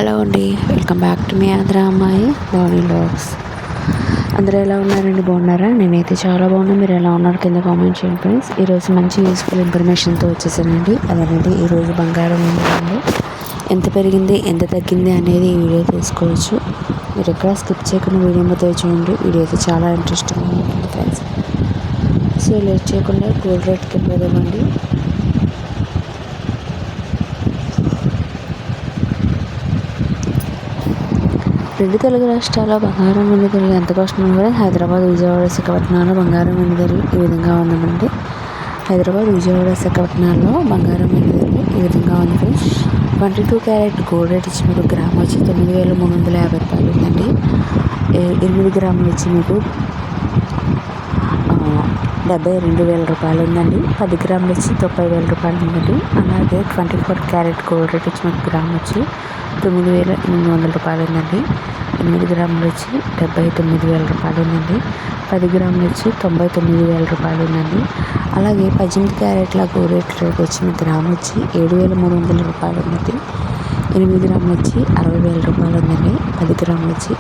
Hello అండి, welcome back to me Andhra అమ్మాయి Dhoni vlogs. అందరూ ఎలా ఉన్నారండి? బాగున్నారా? నేనైతే చాలా బాగున్నాను. మీరు ఎలా ఉన్నారు కింద కామెంట్ చేయండి ఫ్రెండ్స్. ఈరోజు మంచి యూస్ఫుల్ ఇన్ఫర్మేషన్తో వచ్చేసానండి. అదేనండి, ఈరోజు బంగారం ఉందండి ఎంత పెరిగింది ఎంత తగ్గింది అనేది ఈ వీడియో తీసుకోవచ్చు. మీరు ఎక్కడ స్కిప్ చేయకుండా వీడియో మొత్తం చూడండి. వీడియో అయితే చాలా ఇంట్రెస్టింగ్గా ఉంటుంది ఫ్రెండ్స్. సో లేట్ చేయకుండా గోల్డ్ రేట్కి వెళ్ళిపోదామండి. రెండు తెలుగు రాష్ట్రాల్లో బంగారం వెండి ధరలు ఎంత వస్తున్నాయి కూడా హైదరాబాద్, విజయవాడ, విశాఖపట్నాల్లో బంగారం వెండి ధరలు ఈ విధంగా ఉందండి. హైదరాబాద్, విజయవాడ, విశాఖపట్నాల్లో బంగారం వెండి ధరలు ఈ విధంగా ఉంది. 22 క్యారెట్ గోల్డ్ రేట్ ఇచ్చి మీకు గ్రామ్ వచ్చి 9,350 రూపాయలు ఉందండి. 8 గ్రాములు వచ్చి మీకు 72,000 రూపాయలు ఉందండి. 10 గ్రాములు వచ్చి 90,000 రూపాయలు ఉందండి. అలాగే 24 క్యారెట్ గోల్డ్ రేట్ వచ్చి మీకు గ్రామ్ వచ్చి 9,800 రూపాయలు ఉందండి. 8 గ్రాములు వచ్చి 79,000 రూపాయలు ఉందండి. 10 గ్రాములు వచ్చి 99,000 రూపాయలు ఉందండి. అలాగే 18 క్యారెట్ల గోల్డ్ రేట్ వచ్చి మీకు గ్రామ్ వచ్చి 7,300 రూపాయలు ఉందండి. 8 గ్రాములు వచ్చి 60,000 రూపాయలు ఉందండి. 10 గ్రాములు వచ్చి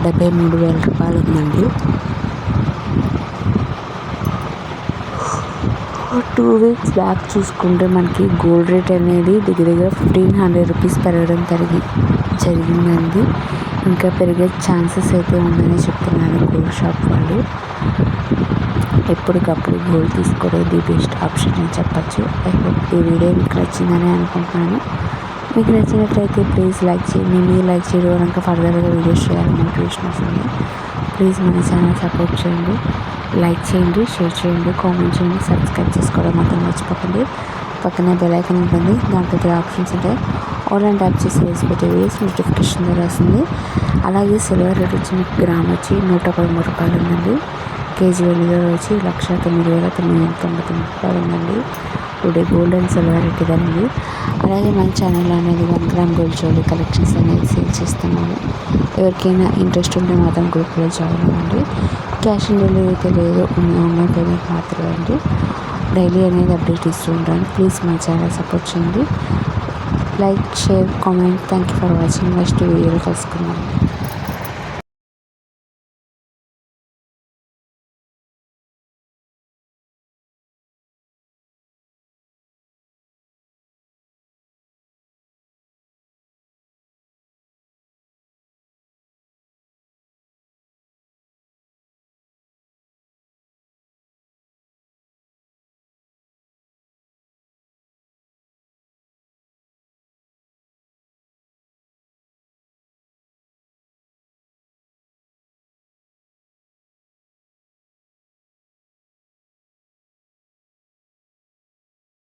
73,000 రూపాయలు ఉందండి. 2 వీక్స్ బ్యాక్ చూసుకుంటే మనకి గోల్డ్ రేట్ అనేది దగ్గర 1,500 రూపీస్ పెరగడం జరిగిందండి. ఇంకా పెరిగే ఛాన్సెస్ అయితే ఉందని చెప్తున్నారు గోల్డ్ షాప్ వాళ్ళు. ఎప్పటికప్పుడు గోల్డ్ తీసుకోవడం ది బెస్ట్ ఆప్షన్ అని చెప్పచ్చు. ఈ వీడియో మీకు నచ్చిందని అనుకుంటున్నాను. మీకు నచ్చినట్లయితే ప్లీజ్ లైక్ చేయండి. మీరు లైక్ చేయడం కనుక ఫర్దర్గా వీడియోస్ చేయాలని మోటివేషన్ వస్తుంది. ప్లీజ్ మన ఛానల్ సపోర్ట్ చేయండి. లైక్ చేయండి, షేర్ చేయండి, కామెంట్ చేయండి, సబ్స్క్రైబ్ చేసుకోవడం మాత్రం మర్చిపోకండి. పక్కనే బెల్ ఐకాన్ ఉంటుంది, దాంట్లో 3 ఆప్షన్స్ ఉంటాయి. ఆల్ అండ్ ట్యాప్ చేసి వేసి పెట్టే వీడియోస్ నోటిఫికేషన్ ద్వారా వస్తుంది. అలాగే సిల్వర్ రేట్ వచ్చి మీకు గ్రామ్ వచ్చి 113 రూపాయలు ఉందండి. కేజీ వెండి ధర వచ్చి 1,09,999 రూపాయలు ఉందండి. Today gold and silver rate ఇదండి. అలాగే మన ఛానల్ అనేది 1 గ్రామ్ గోల్డ్ జ్యువెలరీ కలెక్షన్స్ అనేది సేల్ చేస్తున్నాము. ఎవరికైనా ఇంట్రెస్ట్ ఉంటే మాత్రం గ్రూప్లో జాయిన్ అవ్వండి. క్యాష్ ఆన్ డెలివరీ అయితే లేదు, ఆన్లైన్ పేమెంట్ మాత్రమే అండి. డైలీ అనేది అప్డేట్ ఇస్తూ ఉంటాను. ప్లీజ్ మన ఛానల్ సపోర్ట్ చేయండి. Like, share, comment. Thank you for watching. Next వీడియోలో కలుసుకుందాం.